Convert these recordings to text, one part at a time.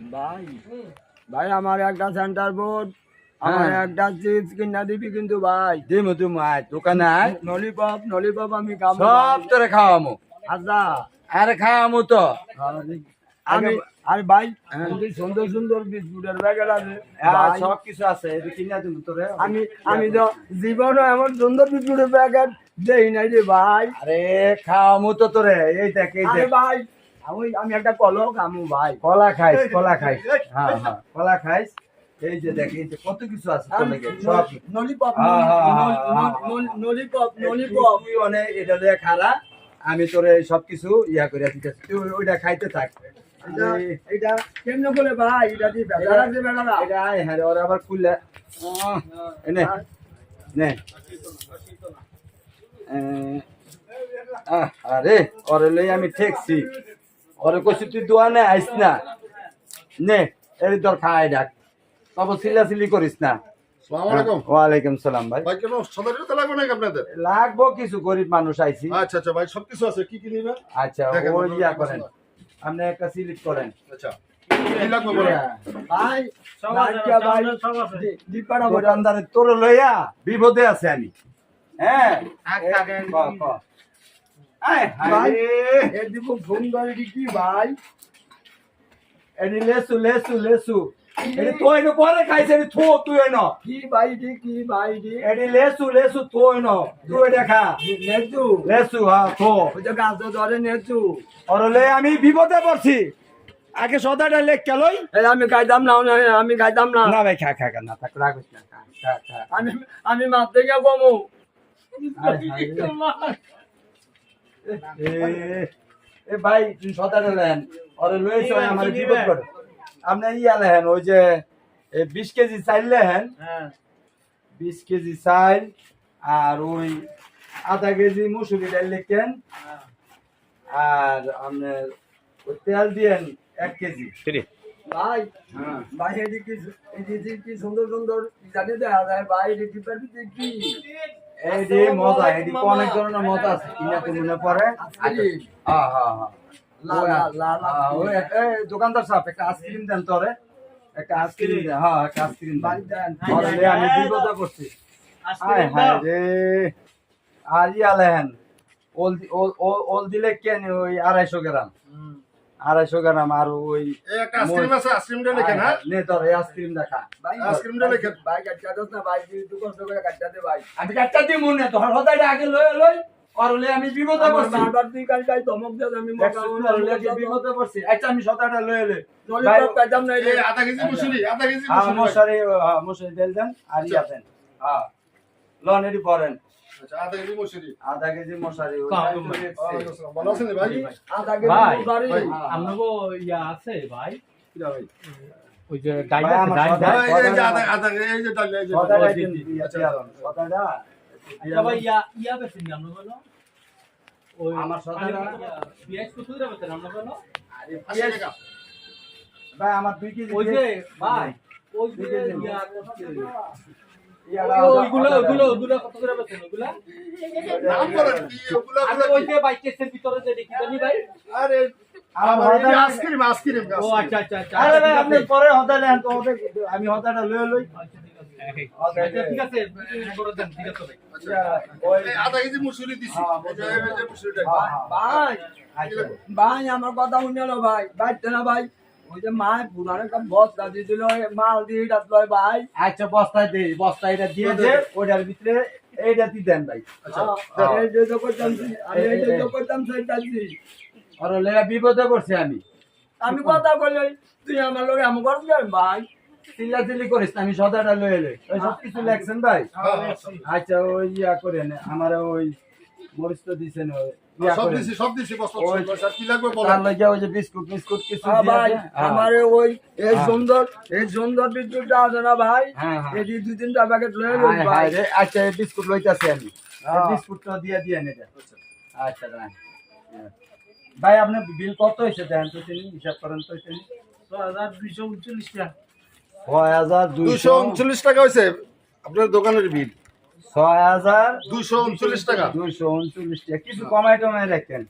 ভাই ভাই আমার একটা সেন্টার বোর্ড আমার একটা চিপস কিনা দিবি কিন্তু ভাই দিমু দিমু আয় দোকানে আয় নলিপপ আমি খাবো সব তোরে খাওয়ামু আচ্ছা আরে খাওয়ামু তো আমি আর ভাই সুন্দর সুন্দর বিস্কুটের প্যাকেট আছে হ্যাঁ, সব কিছু আছে এটা কিনা দিমু তোরে আমি তো জীবনে এমন সুন্দর বিস্কুটের প্যাকেট দেই নাই রে ভাই আরে খাওয়ামু তো তোরে এই দেখ এই আরে দেখ ভাই আমি একটা কলো খামু ভাই কলা খাইস হ্যাঁ হ্যাঁ কলা খাইস এই যে দেখ এই যে কত কিছু আছে তোর লাগে সব নলিপপ হ্যাঁ, হ্যাঁ, নলিপপ তুই অনেক এটা দিয়ে খারা আমি তোরে সব কিছু ইয়া করে দিতেছি তুই ওইটা খাইতে থাক এটা কেমনে বলে ভাই এটা দি বেটা রাখছে বেটা এটা হ্যাঁ রে, ওরা আবার খুললে এনে নে আরে ওরে লই আমি ঠেকছি ওরে কইছি তুই দোয়ানে আইস না নে এর তোর খাই ডাক তবে চিল্লাচিল্লি করিস না আসসালামু আলাইকুম। ওয়ালাইকুম সালাম ভাই ভাই কেন সদারিও তো লাগবে নাকি আপনাদের? লাগবো কিছু গরিব মানুষ আইছি আচ্ছা আচ্ছা ভাই সবকিছু আছে, কি কি নিবেন? আচ্ছা দেখেন, ওই ইয়া বলুন, করেন আপনি একটা সিলেক্ট করেন আচ্ছা কি লাগবে বলেন? ভাই ভাই দীপাড়া বড় দোকানদারে তোর লইয়া বিপদে আছে আমি হ্যাঁ ক, ক। আয়, হায় ভাই রে। এর দিব ফোন করে কি ভাই এডি লেসু লেসু লেসু এডি তো এনে পরে খাইছে এডি থো তুই এনো কি ভাই দি এডি লেসু লেসু তো এনো তুই এটা খা নেতু লেসু হ্যাঁ থো ওই যে গাছ ধরে নেতু অরলে আমি বিপদে পড়ছি আগে সদাটা লেখ কেলই এই আমি খাইতাম না আমি খাইতাম না না ভাই খা খা খা না থাক রাখিস না খা খা খা আমি মারতে গিয়ে কমু আয়, হায় রে। এ ভাই তুই সদাটা লেন ওরে লইছ আমার বিপদ করে আপনি ইয়া লেন ওই যে 20 কেজি চাইল লেন 20 কেজি চাইল আর ওই আধা কেজি মুসুরি ডাল লেখেন আর আপনার ওই তেল দিয়েন 1 কেজি ভাই হ্যাঁ ভাই এদিকে কি সুন্দর সুন্দর জানি দেখা যায় ভাই এদিকে কি এই যে মজা এটি অনেক ধরনের মজা আছে কিনা তো মনে পড়ে হ্যাঁ হ্যাঁ হ্যাঁ ওই দোকানদার সাহেব একটা আইসক্রিম দেন তোরে একটা আইসক্রিম দেন হ্যাঁ একটা আইসক্রিম দেন ওরে আমি বিপদে পড়ছি হায় হায় রে আর ইয়া লেহেন ওল দিলে কেন ওই 250 গ্রাম 250 গ্রাম আর ওই এই একটা আইসক্রিম আছে, আইসক্রিমটা লিখেন হ্যাঁ। নে তোর এই আইসক্রিম দেখা ভাই আইসক্রিমটা লিখেন। ভাই কাটটা দোস না ভাই তুই কষ্ট করে কাটটা দে ভাই আমি কাটটা দিই মনে তোর হদাইটা আগে লই আর হলে আমি বিপদে পড়ছি বারবার তুই কাটটাই ধমক দে আমি বিপদে পড়ছি আচ্ছা আমি সদাটা লই এলে নলিপপ খাইতাম না এই আধা কেজি মুসুরি, আধা কেজি হ্যাঁ মুসুরি। মশারি তেল দেন আর ইয়া দেন হ্যাঁ লন এটি পরেন আচ্ছা আধা কেজি মুসুরি। আধা কেজি মশারি ওয়ালাইকুম আসসালাম। ভালো আছেন ভাই? আধা কেজি ভাই, বাড়ি আপনাকে ইয়া আছে ভাই কিরা ভাই? ওই যে ডাইল ভাই, আছে আমার ডাইল সদাই- এই যে আধা এই যে ডাল, এই যে ডাল। সদাটা জি, দিন জি, আচ্ছা। সদাটা আচ্ছা ভাই ইয়া বেছেন কি আমরা বলো ওই আমার সদাটা পিএস কত করে বেছেন আমরা বলো 80 টাকা। ভাই আমার 2 কেজি ওই যে ভাই ওই যে ইয়া ওইগুলো ওইগুলো কত করে বেছেন ওইগুলা নাম বলেন কি ওগুলা আমি ওই যে বাইক কেসের ভিতরে যে দেখি জানি ভাই আরে আমার এই যে আইসক্রিম আইসক্রিম। ও আচ্ছা আচ্ছা আচ্ছা আরে ভাই আপনি পরে হদাইলে তো আমি হদাটা লই আচ্ছা ঠিক আছে করে দেন ঠিক আছে ভাই আচ্ছা এই আধা কেজি মুসুরি দিছি। এই যে মুসুরিটা। ভাই আচ্ছা ভাই আমার কথা শুনলো ভাই বাইতে না ভাই ওই যে মা পুরানো একটা বস্তা দিয়েছিল মাল দিয়ে ডাকলো ভাই আচ্ছা বস্তা এটা দিয়ে দে ওটার ভিতরে এইটা দি দেন ভাই আচ্ছা এই যে তো করতাম আমি এই যে তো করতাম সেইটাছি আর লেগা বিপদে পড়ছি আমি কথা বললে তুই আমার লোক এমন করছিস ভাই চিল্লাচিল্লি করিস না, আমি সদাটা লই এলে ওই সব কিছু লেখছেন ভাই আচ্ছা ওই ইয়া করেন আমার ওই মরিচ তো দিছেন ওই ইয়া সব করেন দিছি সব দিছি বস্তা ওই সব কি লাগবে তার বলেন। লগে ওই যে বিস্কুট কিছু হ্যাঁ দিয়ে ভাই দে। হ্যাঁ। আমার ওই এই সুন্দর বিদ্যুৎটা আছে না ভাই হ্যাঁ, হ্যাঁ। এটি 2-3টা প্যাকেট লয়ে লই হায় ভাই হায় রে, আচ্ছা এই বিস্কুট লইতাছি আমি হ্যাঁ। বিস্কুটটা দিয়ে এটা আচ্ছা রাখ। হ্যাঁ। ভাই আপনার বিল কত হয়েছে দেন তো তিনি হিসাব করেন তো তিনি 6239 টাকা 6200 239 টাকা হইছে আপনার দোকানের বিল। 6200 239 টাকা। 239 টাকা কিছু কমাই টমাই রাখেন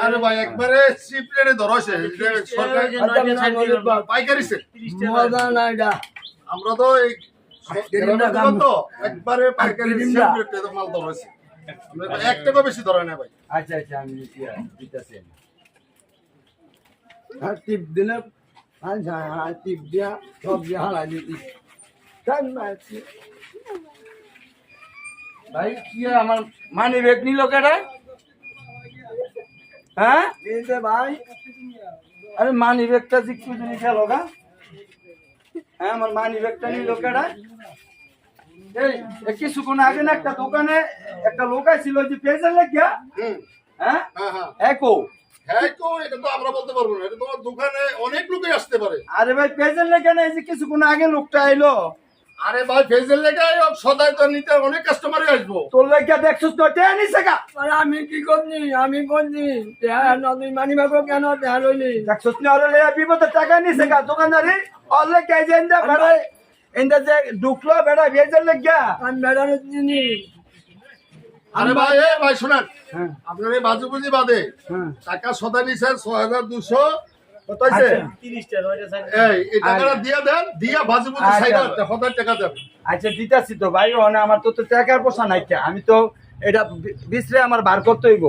আরে ভাই একবারে চিপ রেটে ধরছে সরকার পাইকারি সেল মজা না এটা আমরা তো এই তো একবারে পাইকারি সেল রেটে তো মাল ধরছে আমরা তো 1 টাকা বেশি ধরে না ভাই আচ্ছা আচ্ছা আমি দিতেছি আর টিপ দিলে আর টিপ দিয়া সবজি হালাই দিতি তাই মারছি ভাই কি আমার মানি ব্যাগ নিল কেডা হ্যাঁ এই যে ভাই আরে মানি ব্যাগটা জিজ্ঞেস করে খেল গা হ্যাঁ আমার মানি ব্যাগটা নিল কেডা এই কিছুক্ষণ আগে না একটা দোকানে একটা লোক ছিল যে পেজের লাগিয়া হুম হ্যাঁ হ্যাঁ হ্যাঁ একো হ্যাঁ তো এটা তো আমরা বলতে পারবো না এটা তোমার দোকানে অনেক লোকই আসতে পারে আরে ভাই পেজের লাগিয়া না এই যে কিছুক্ষণ আগে লোকটা আইলো আরে ভাই ফেজের লেগে সদাই তো নিতে অনেক কাস্টমারই আসবো তোর লাগিয়া দেখছিস তো টেয়া নিছে গা আরে আমি কি করছি আমি করছি নদী মানি বাবু কেন দেয়া লইলি দেখছিস না ওরে লেয়া বিপদে টাকা নিছে গা দোকানদারি অলে কাইজে ইন্দা বেড়া ইন্দা যে ঢুকলো বেড়া পেজের লাগিয়া আমি বেড়ানো চিনি আরে ভাই এ ভাই শুনেন হ্যাঁ আপনার এই বাজুবুজি বাদে হ্যাঁ টাকা সদা নিছেন 6200 কত হইছে এই টাকাটা দিয়া দেন দিয়া বাজুবুজি আচ্ছা। সাইডা 1000 টাকা দেন আচ্ছা দিতাছি তো ভাই ওনে আমার তো টাকার পোষা নাই কে আমি তো এটা বিছরে আমার বার করতে হইব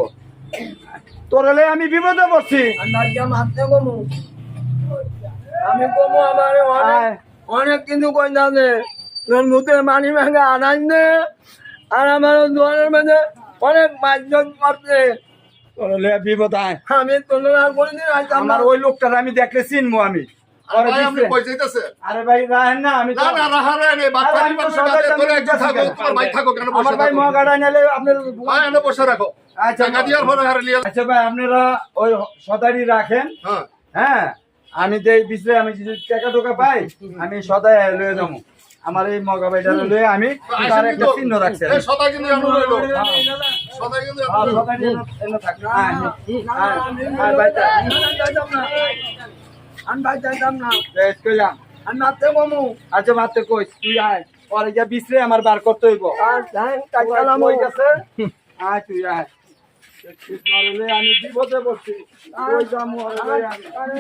তোরলে আমি বিপদে পড়ছি আমি আজকে মারতে কমু আমি কমু আমার অনেক অনেক কিন্তু কই না যে তোর মুখে মানি ভাঙা আনাই নে আর আমার দোয়ারের মধ্যে অনেক মাইজন করছে তোরলে বিপদ আয় আমি তোর আর কোনোদিন আসতাম না আমার ওই লোকটার আমি দেখলে চিনবো আমি আর ভাই আপনি কই যাইতাছেন আরে ভাই রাহেন না আমি না না রাহারে নেই বাচ্চা আমি তো মানুষ সদাই কাছে তোরে দাম একটু থাকো দিতেছি তোমার ভাই থাকো কেন আমার বসে ভাই থাকো মহাগাড়া নিলে আপনার ভাই এনে বসে রাখো আচ্ছা টাকা দিয়ার পরে হারে লিয়া আচ্ছা ভাই আপনারা ওই সদারি রাখেন হ্যাঁ হ্যাঁ আমি যে বিছরে আমি যদি টাকা টোকা পাই আমি সদাই লয়ে যাবো আমার এই মগা ভাইটা লয়ে আমি তার একটা চিহ্ন রাখছি এই সদা কিন্তু আমরা লইলো সদা কিন্তু আর আমরা সদারি এনে থাকবে আর ভাইটা আমি ভাই চাইতাম না বেশ কইলাম আমি মারতে কমু আচ্ছা মাত্র কই তুই আয় পরে যা বিছরে আমার বার করতে হইব আর যাই টাকা কই গেছে আয় তুই আয় আমি বিপদে পড়ছি ওই যামু আরে